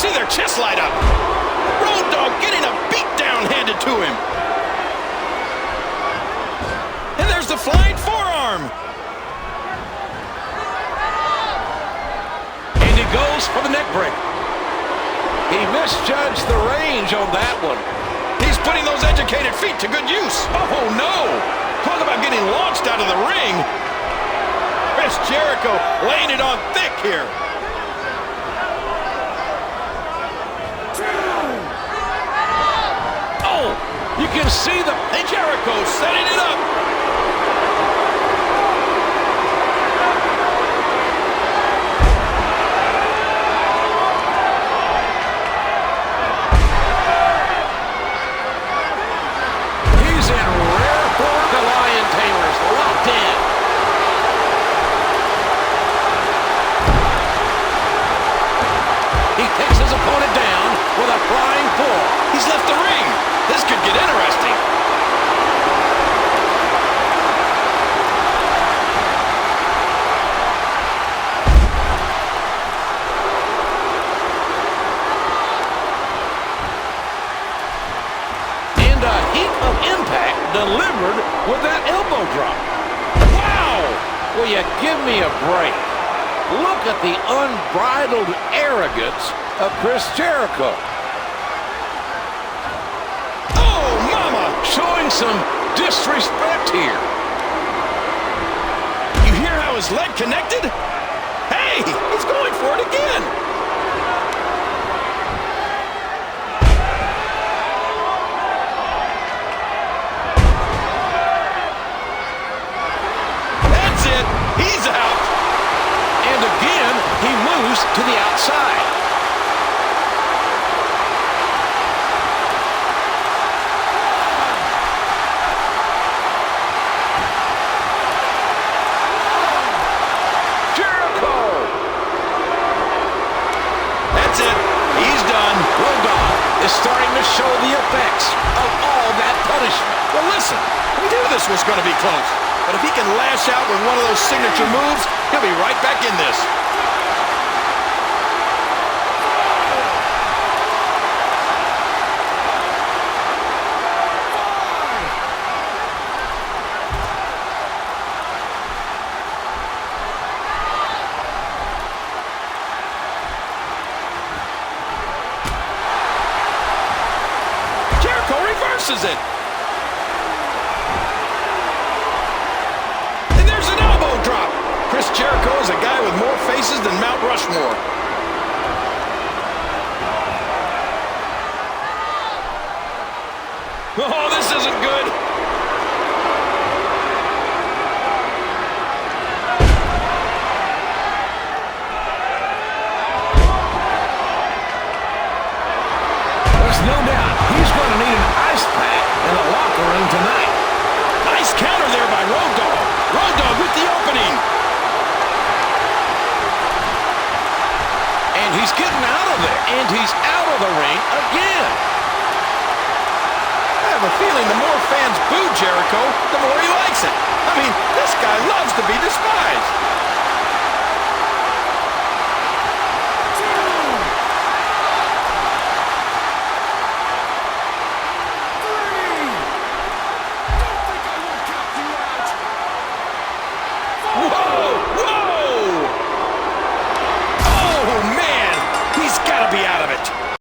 see their chest light up. Road Dogg getting a beatdown handed to him. And there's the flying forearm. And he goes for the neck break. He misjudged the range on that one. He's putting those educated feet to good use. Oh, no. Talk about getting launched out of the ring. Chris Jericho laying it on thick here. Oh, you can see the Jericho setting it up. He's in rare form. The Lion Tamers locked in. He takes his opponent down with a flying four. He's left the ring. This could get interesting. And a heap of impact delivered with that elbow drop. Wow! Will you give me a break? Look at the unbridled arrogance of Chris Jericho. Oh, mama! Showing some disrespect here. You hear how his leg connected? Hey, he's going for it again. That's it. He's out. And again, he moves to the outside. Jericho! That's it. He's done. Road Dogg is starting to show the effects of all that punishment. Well, listen, we knew this was going to be close. But if he can lash out with one of those signature moves, he'll be right back in this. Jericho reverses it. And there's an elbow drop. Chris Jericho is a guy with more faces than Mount Rushmore. Oh, this isn't good. There's no doubt he's going to need an ice pack in the locker room tonight. Nice counter there by Road Dogg. Road Dogg with the opening. And he's getting out of there. And he's out of the ring again. I have a feeling the more fans boo Jericho, the more he likes it. I mean, this guy loves to be despised.